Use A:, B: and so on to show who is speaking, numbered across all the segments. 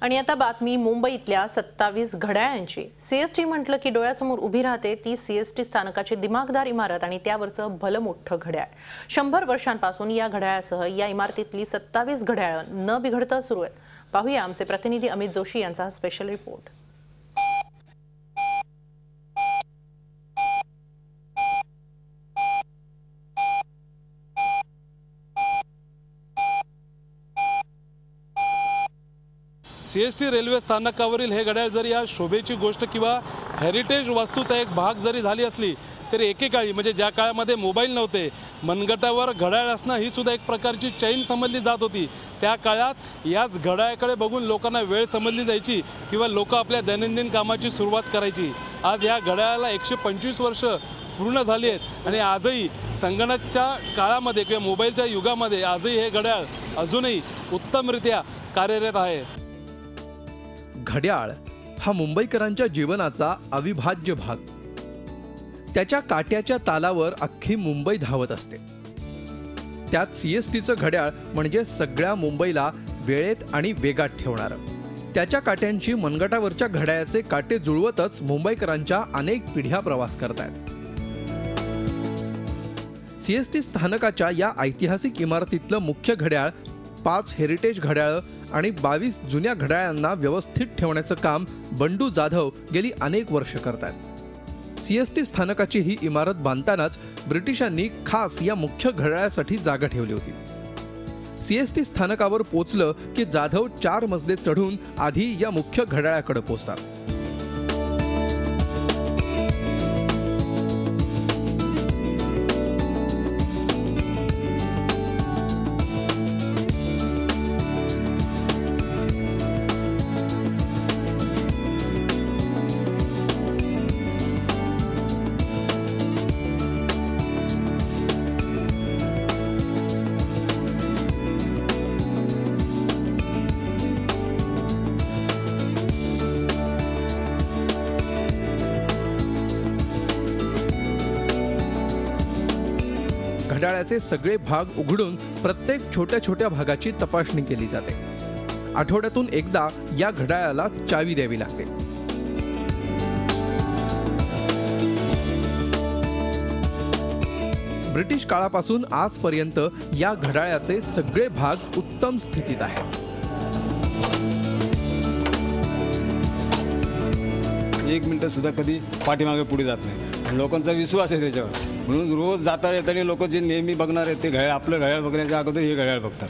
A: आणि आता बातमी मुंबईतल्या 27 घड्याळांची। सीएसटी म्हटलं की डोळ्यासमोर उभी राहते ती सीएसटी स्थानकाची दिमागदार इमारत आणि त्यावरचं भलमोठं घड्याळ। 100 वर्षांपासून या घड्याळासह या इमारतीतली 27 घड्याळ न बिघडता सुरू आहेत। पाहूया आमचे प्रतिनिधी अमित जोशी यांचा स्पेशल रिपोर्ट।
B: सीएसटी रेल्वे स्थानकावरील हे घड्याळ जरी या शोभेची गोष्ट किंवा हेरिटेज वास्तूचा एक भाग जरी झाली असली तरी एकेकाळी म्हणजे ज्या काळामध्ये मोबाईल नव्हते, मनगटावर घड्याळ असणं ही सुद्धा एक प्रकारची चैन समजली जात होती। त्या काळात याच घड्याळाकडे बघून लोकांना वेळ समजली जायची किंवा लोक आपल्या दैनंदिन कामाची सुरुवात करायची। आज या घड्याळाला 125 वर्ष पूर्ण झाली आहेत आणि आजही संगणकाच्या काळामध्ये किंवा मोबाईलच्या युगामध्ये आजही हे घड्याळ अजूनही उत्तमरित्या कार्यरत आहे।
C: घड्याळ हा मुंबईकरांच्या जीवनाचा अविभाज्य भाग। त्याच्या काट्याच्या तालावर अख्खी मुंबई धावत असते। त्यात सीएसटीचं घड्याळ म्हणजे सगळ्या मुंबईला वेळेत आणि वेगात ठेवणारं। त्याच्या काट्यांची मनगटावरच्या घड्याळाचे काटे जुळवतच मुंबईकरांच्या अनेक पिढ्या प्रवास करतायत। सीएसटी स्थानकाच्या या ऐतिहासिक इमारतीतलं मुख्य घड्याळ 5 हेरिटेज घड्याळ आणि 22 जुन्या घड्याळांना व्यवस्थित ठेवण्याचं काम बंडू जाधव गेली अनेक वर्ष करतात। सीएसटी स्थानकाची ही इमारत बांधतानाच ब्रिटिशांनी खास या मुख्य घड्याळासाठी जागा ठेवली होती। सीएसटी स्थानकावर पोहोचलं की जाधव 4 मजले चढून आधी या मुख्य घड्याळाकडे पोहोचतात। घड्याळाचे सगळे भाग उघडून प्रत्येक छोट्या छोट्या भागाची तपासणी केली जाते। आठवड्यातून एकदा या घड्याळाला चावी द्यावी लागते। ब्रिटिश काळापासून आजपर्यंत या घड्याळाचे सगळे भाग उत्तम स्थितीत आहेत।
D: एक मिनिट सुद्धा कधी पाठीमागे पुढे जात नाही। लोकांचा विश्वास आहे त्याच्यावर, म्हणून रोज जाता येताना लोक जे नेहमी बघणार आहेत ते घड्याळ, आपलं घड्याळ बघण्याच्या अगोदर हे घड्याळ बघतात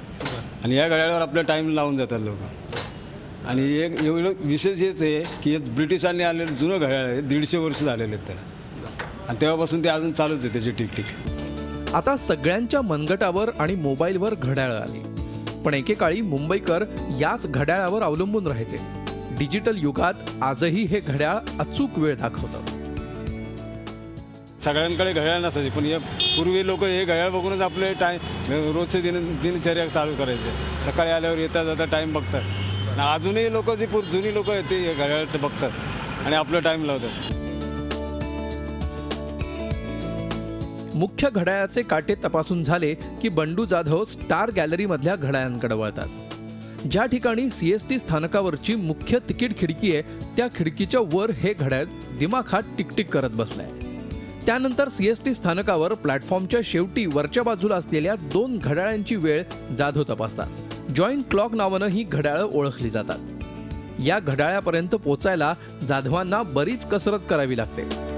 D: आणि या घड्याळावर आपलं टाईम लावून जातात लोक। आणि एक एवढं विशेष हेच आहे की ब्रिटिशांनी आलेलं जुनं घड्याळ आहे, 150 वर्ष झालेले आहेत त्याला आणि तेव्हापासून ते अजून चालूच आहे त्याची टिकटिक।
C: आता सगळ्यांच्या मनगटावर आणि मोबाईलवर घड्याळ आली, पण एकेकाळी मुंबईकर याच घड्याळावर अवलंबून राहायचे। डिजिटल युगात आजही हे घड्याळ अचूक वेळ दाखवतं।
D: सगळ्यांकडे घड्याळ नसायचे, पण हे पूर्वी लोक हे घड्याळ बघूनच आपले रोजचे दिनचर्या चालू करायचे। सकाळी आल्यावर येता जाता टाईम बघतात आणि अजूनही लोक जी जुनी लोक आहेत ते हे घड्याळ बघतात आणि आपलं टाईम लावतात।
C: मुख्य घड्याळाचे काटे तपासून झाले की बंडू जाधव स्टार गॅलरीमधल्या घड्याळांकडे वळतात। ज्या ठिकाणी सीएसटी स्थानकावरची मुख्य तिकीट खिडकी आहे त्या खिडकीच्या वर हे घड्याळ दिमाखात टिकटिक करत बसलंय। त्यानंतर सीएसटी स्थानकावर प्लॅटफॉर्मच्या शेवटी वरच्या बाजूला असलेल्या 2 घड्याळांची वेळ जाधव तपासतात। जॉईंट क्लॉक नावानं ही घड्याळं ओळखली जातात। या घड्याळापर्यंत पोचायला जाधवांना बरीच कसरत करावी लागते।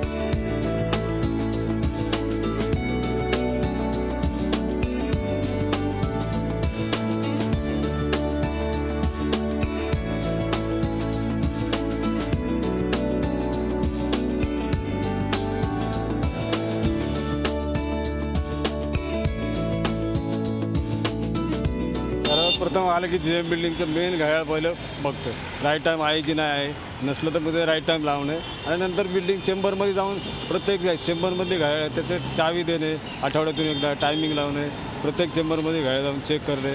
D: प्रथम आलं की जेएम बिल्डिंगचं मेन घड्याळ पहिलं बघतं, राईट टाईम आहे की नाही आहे, नसलं तर मध्ये राईट टाईम लावणे आणि नंतर बिल्डिंग चेंबरमध्ये जाऊन प्रत्येक चेंबरमध्ये घड्याळ आहे त्याचे चावी देणे, आठवड्यातून एकदा टायमिंग लावणे, प्रत्येक चेंबरमध्ये घड्याळ जाऊन चेक करणे,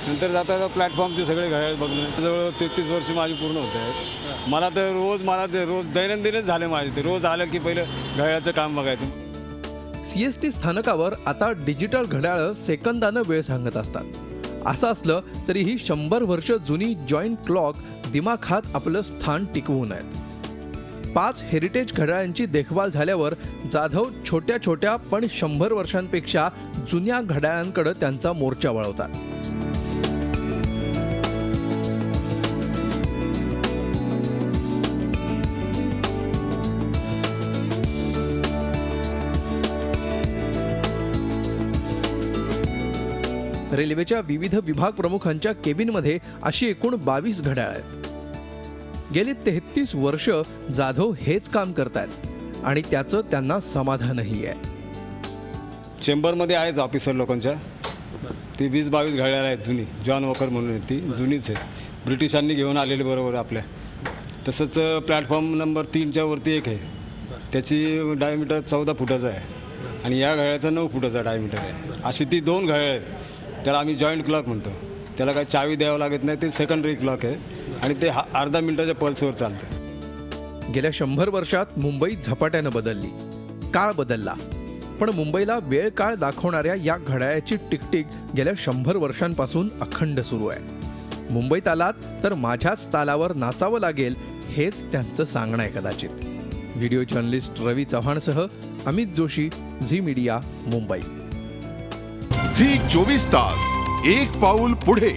D: नंतर जाता प्लॅटफॉर्मचे सगळे घड्याळ बघणे। जवळ 33 वर्ष माझी पूर्ण होते आहेत। मला ते रोज दैनंदिनच झाले माझे, ते रोज आलं की पहिलं घड्याळाचं काम बघायचं।
C: सीएसटी स्थानकावर आता डिजिटल घड्याळं सेकंदानं वेळ सांगत असतात। असं असलं तरीही 100 वर्ष जुनी जॉईंट क्लॉक दिमाखात आपलं स्थान टिकवून आहेत. 5 हेरिटेज घड्याळांची देखभाल झाल्यावर जाधव छोट्या छोट्या पण 100 वर्षांपेक्षा जुन्या घड्याळांकडे त्यांचा मोर्चा वळवतात. रेल्वेच्या विविध विभाग प्रमुखांच्या केबिनमध्ये अशी एकूण 22 घड्याळ आहेत. गेली 33 वर्ष जाधव हेच काम करतायत आणि त्याचं त्यांना समाधानही आहे.
D: चेंबरमध्ये आहेच ऑफिसर लोकांच्या, ती 20-22 घड्याळ आहेत जुनी. जॉन वॉकर म्हणून आहे, ती जुनीच आहे, ब्रिटिशांनी घेऊन आलेली बरोबर आपल्या. तसंच प्लॅटफॉर्म नंबर 3च्या वरती एक आहे, त्याची डायमीटर 14 फुटाचा आहे आणि या घड्याळाचा 9 फुटाचा डायमीटर आहे. अशी ती 2 घड्याळ आहेत. त्याला आम्ही जॉईंट क्लॉक म्हणतो. त्याला काही चावी द्यावं लागत नाही, ते सेकंडरी क्लॉक आहे आणि ते अर्धा मिनिटाच्या पल्सवर चालतं.
C: गेल्या 100 वर्षात मुंबई झपाट्यानं बदलली, काळ बदलला, पण मुंबईला वेळ काळ दाखवणाऱ्या या घड्याळाची टिकटिक गेल्या 100 वर्षांपासून अखंड सुरू आहे. मुंबईत आलात तर माझ्याच तालावर नाचावं लागेल, हेच त्यांचं सांगणं आहे कदाचित. व्हिडिओ जर्नलिस्ट रवी चव्हाणसह Amit Joshi, Zee media, Mumbai.
E: Zee 24 तास, एक पाऊल पुढे.